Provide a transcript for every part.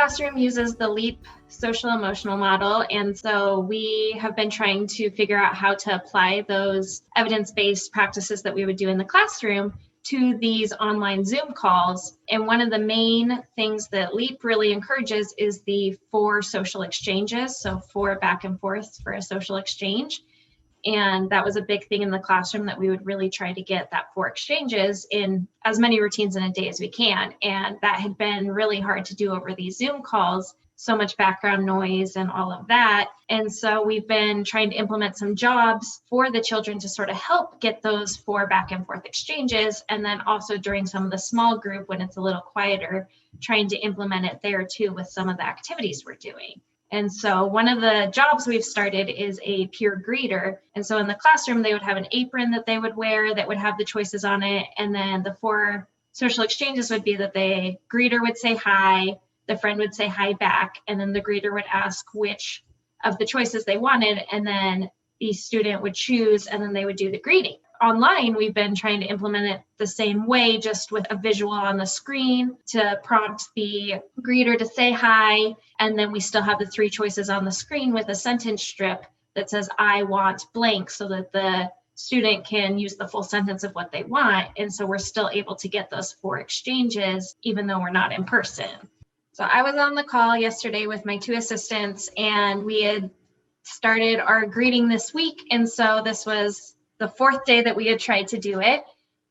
classroom uses the LEAP social emotional model. And so we have been trying to figure out how to apply those evidence-based practices that we would do in the classroom to these online Zoom calls. And one of the main things that LEAP really encourages is the 4 social exchanges. So 4 back and forth for a social exchange. And that was a big thing in the classroom, that we would really try to get that 4 exchanges in as many routines in a day as we can. And that had been really hard to do over these Zoom calls, so much background noise and all of that. And so we've been trying to implement some jobs for the children to sort of help get those 4 back and forth exchanges. And then also during some of the small group, when it's a little quieter, trying to implement it there too with some of the activities we're doing. And so one of the jobs we've started is a peer greeter. And so in the classroom, they would have an apron that they would wear that would have the choices on it. And then the 4 social exchanges would be that the greeter would say hi, the friend would say hi back, and then the greeter would ask which of the choices they wanted, and then the student would choose, and then they would do the greeting. Online, we've been trying to implement it the same way, just with a visual on the screen to prompt the greeter to say hi. And then we still have the 3 choices on the screen with a sentence strip that says, I want blank, so that the student can use the full sentence of what they want. And so we're still able to get those 4 exchanges, even though we're not in person. So I was on the call yesterday with my 2 assistants, and we had started our greeting this week. And so this was the 4th day that we had tried to do it.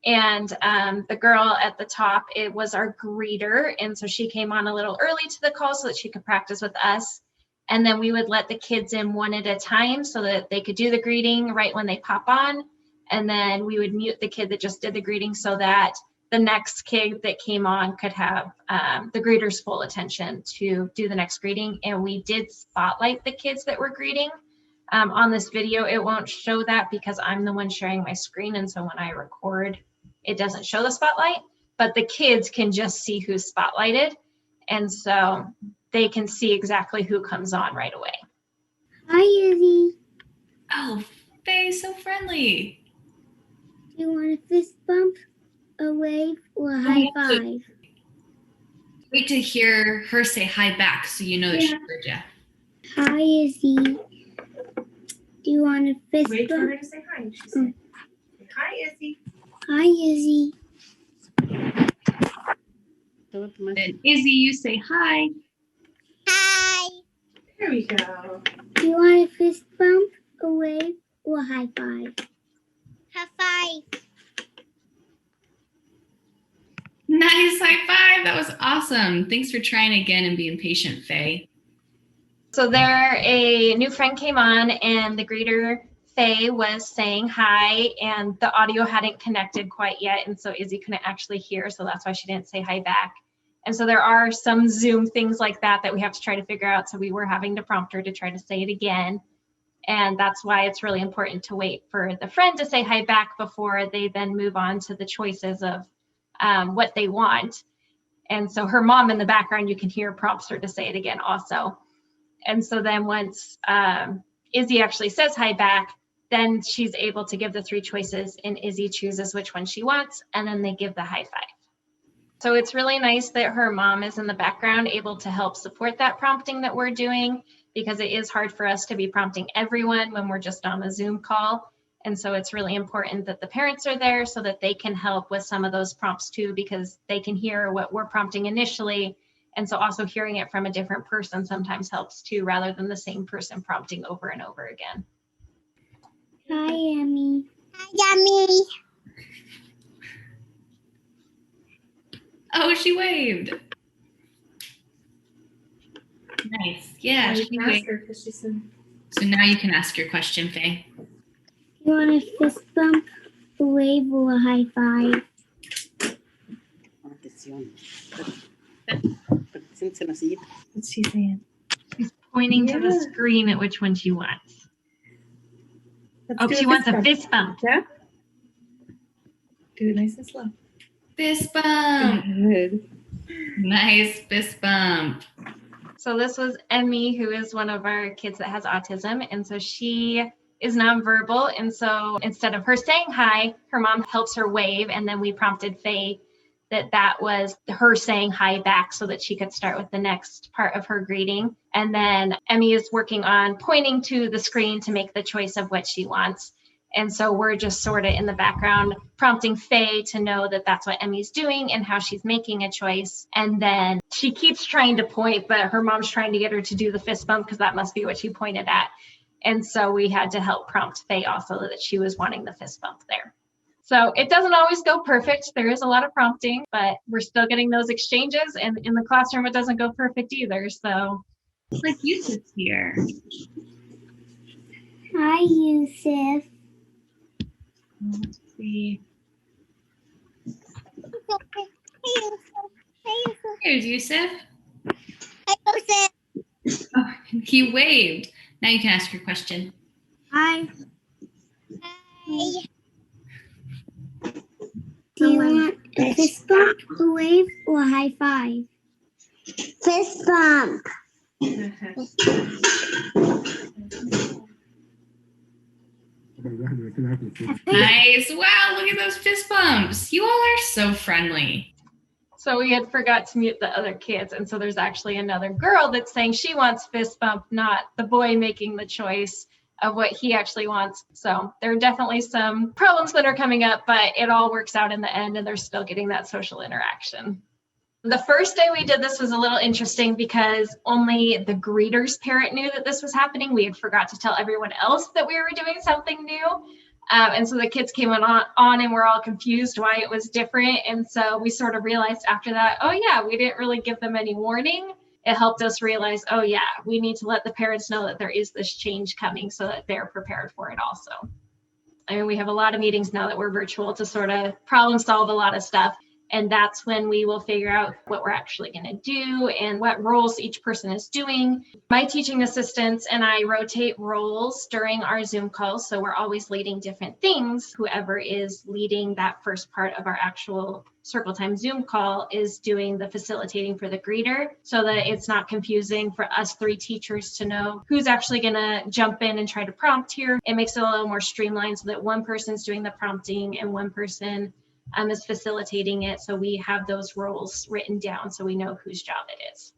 And the girl at the top, it was our greeter. And so she came on a little early to the call so that she could practice with us. And then we would let the kids in one at a time so that they could do the greeting right when they pop on. And then we would mute the kid that just did the greeting so that the next kid that came on could have the greeter's full attention to do the next greeting. And we did spotlight the kids that were greeting. On this video, it won't show that because I'm the one sharing my screen. And so when I record, it doesn't show the spotlight, but the kids can just see who's spotlighted. And so they can see exactly who comes on right away. Hi, Izzy. Oh, Faye, so friendly. Do you want a fist bump, a wave, or a high five? Wait to hear her say hi back so you know that she heard you. Hi, Izzy. Do you want a fist Wait for bump? her to say hi. She said, hi, Izzy. Hi, Izzy. And Izzy, you say hi. Hi. There we go. Do you want a fist bump, a wave, or a high five? High five. Nice high five. That was awesome. Thanks for trying again and being patient, Faye. So there, a new friend came on, and the greeter, Faye, was saying hi, and the audio hadn't connected quite yet. And so Izzy couldn't actually hear. So that's why she didn't say hi back. And so there are some Zoom things like that we have to try to figure out. So we were having to prompt her to try to say it again. And that's why it's really important to wait for the friend to say hi back before they then move on to the choices of what they want. And so her mom in the background, you can hear, prompts her to say it again also. And so then once Izzy actually says hi back, then she's able to give the 3 choices, and Izzy chooses which one she wants, and then they give the high five. So it's really nice that her mom is in the background able to help support that prompting that we're doing, because it is hard for us to be prompting everyone when we're just on a Zoom call. And so it's really important that the parents are there so that they can help with some of those prompts too, because they can hear what we're prompting initially. And so also hearing it from a different person sometimes helps too, rather than the same person prompting over and over again. Hi, Emmy. Hi, Emmy. Oh, she waved. Nice. Yeah, You she can waved. ask her because she said, So now you can ask your question, Faye. You want a fist bump, a wave, or a high five? what's she saying? She's pointing to the screen at which one she wants. She wants a fist bump. Yeah? Do it nice and slow. Fist bump. Good. Nice fist bump. So this was Emmy, who is one of our kids that has autism. And so she is nonverbal. And so instead of her saying hi, her mom helps her wave. And then we prompted Faye that was her saying hi back so that she could start with the next part of her greeting. And then Emmy is working on pointing to the screen to make the choice of what she wants. And so we're just sort of in the background prompting Faye to know that that's what Emmy's doing and how she's making a choice. And then she keeps trying to point, but her mom's trying to get her to do the fist bump because that must be what she pointed at. And so we had to help prompt Faye also that she was wanting the fist bump there. So it doesn't always go perfect. There is a lot of prompting, but we're still getting those exchanges. And in the classroom, it doesn't go perfect either. So It's like Yusuf's here. Hi, Yusuf. Let's see. Here's Yusuf. Hi, Yusuf. Oh, he waved. Now you can ask your question. Hi. Hi. Do you want a fist bump, a wave, or a high five? Fist bump. Nice. Wow, look at those fist bumps. You all are so friendly. So we had forgot to mute the other kids. And so there's actually another girl that's saying she wants fist bump, not the boy making the choice of what he actually wants. So there are definitely some problems that are coming up, but it all works out in the end and they're still getting that social interaction. The first day we did this was a little interesting because only the greeter's parent knew that this was happening. We had forgot to tell everyone else that we were doing something new. And so the kids came on and we're all confused why it was different. And so we sort of realized after that, oh yeah, we didn't really give them any warning. It helped us realize, oh yeah, we need to let the parents know that there is this change coming so that they're prepared for it also. I mean, we have a lot of meetings now that we're virtual to sort of problem solve a lot of stuff. And that's when we will figure out what we're actually going to do and what roles each person is doing. My teaching assistants and I rotate roles during our Zoom calls. So we're always leading different things. Whoever is leading that first part of our actual Circle Time Zoom call is doing the facilitating for the greeter so that it's not confusing for us three teachers to know who's actually going to jump in and try to prompt here. It makes it a little more streamlined so that one person's doing the prompting and one person is facilitating it. So we have those roles written down so we know whose job it is.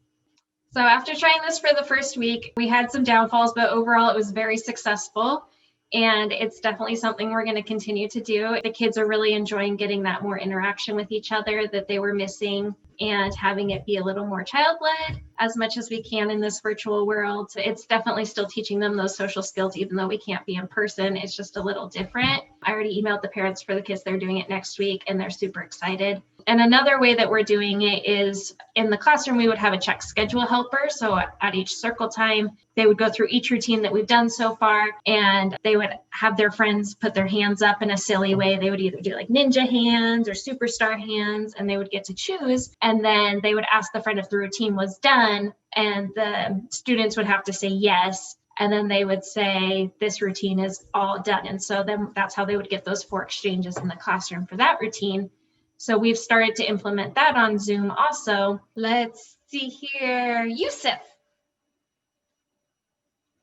So after trying this for the first week, we had some downfalls, but overall it was very successful. And it's definitely something we're going to continue to do. The kids are really enjoying getting that more interaction with each other that they were missing and having it be a little more child-led as much as we can in this virtual world. It's definitely still teaching them those social skills, even though we can't be in person. It's just a little different. I already emailed the parents for the kids. They're doing it next week and they're super excited. And another way that we're doing it is in the classroom, we would have a check schedule helper. So at each circle time, they would go through each routine that we've done so far, and they would have their friends put their hands up in a silly way. They would either do like ninja hands or superstar hands, and they would get to choose. And then they would ask the friend if the routine was done, and the students would have to say yes. And then they would say, this routine is all done. And so then that's how they would get those 4 exchanges in the classroom for that routine. So we've started to implement that on Zoom also. Let's see here. Yusuf,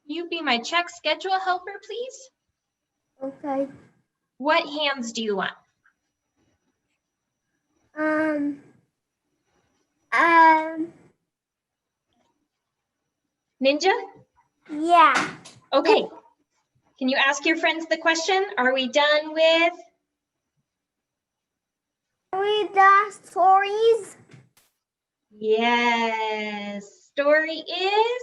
you be my check schedule helper, please? Okay. What hands do you want? Ninja? Yeah. Okay. Can you ask your friends the question? Are we done with? We done stories. Yes. Story is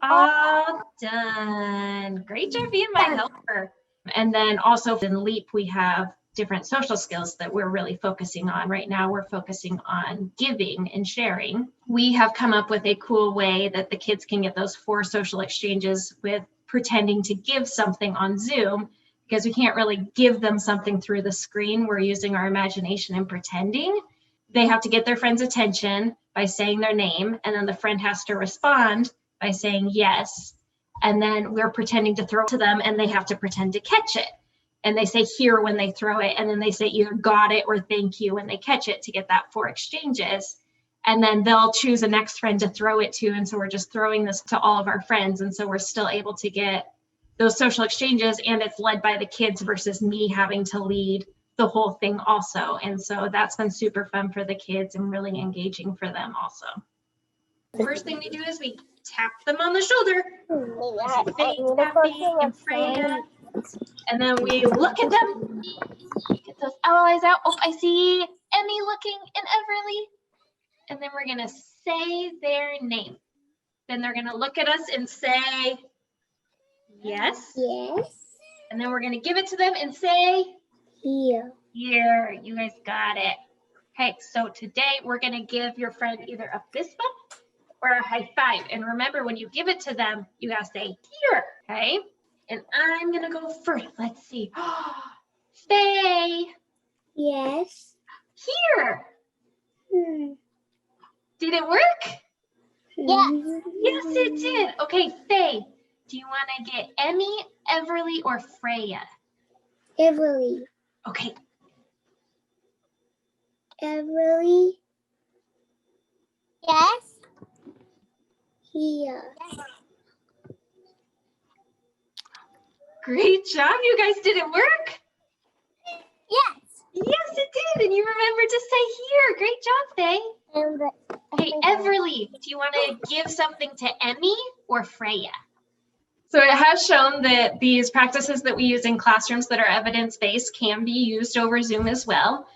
all done. Great job being my helper. And then also in LEAP, we have different social skills that we're really focusing on. Right now, we're focusing on giving and sharing. We have come up with a cool way that the kids can get those 4 social exchanges with pretending to give something on Zoom, because we can't really give them something through the screen. We're using our imagination and pretending. They have to get their friend's attention by saying their name, and then the friend has to respond by saying yes. And then we're pretending to throw to them, and they have to pretend to catch it. And they say here when they throw it, and then they say either got it or thank you when they catch it to get that 4 exchanges. And then they'll choose a next friend to throw it to. And so we're just throwing this to all of our friends. And so we're still able to get those social exchanges, and it's led by the kids versus me having to lead the whole thing also. And so that's been super fun for the kids and really engaging for them also. First thing we do is we tap them on the shoulder. Faye, Taffy, and Freya. And then we look at them. Get those owl eyes out. Oh, I see Emmy looking and Everly. And then we're going to say their name. Then they're going to look at us and say, yes. Yes. And then we're going to give it to them and say, Here. here. You guys got it. Okay, so today we're going to give your friend either a fist bump or a high five. And remember, when you give it to them, you got to say, here. Okay? And I'm going to go first. Let's see. Faye. Yes. Here. Hmm. Did it work? Yeah. Yes, it did. Okay, Faye, do you want to get Emmy, Everly, or Freya? Everly. Okay. Everly. Yes. Here. Great job. You guys, did it work? Yes. Yes, it did. And you remembered to say here. Great job, Faye. Hey, Everly, do you want to give something to Emmy or Freya? So it has shown that these practices that we use in classrooms that are evidence-based can be used over Zoom as well.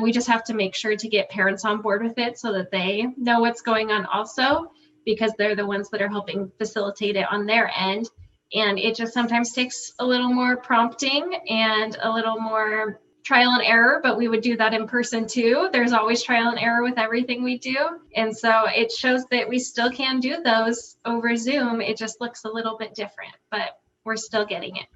We just have to make sure to get parents on board with it so that they know what's going on also, because they're the ones that are helping facilitate it on their end. And it just sometimes takes a little more prompting and a little more trial and error, but we would do that in person too. There's always trial and error with everything we do. And so it shows that we still can do those over Zoom. It just looks a little bit different, but we're still getting it.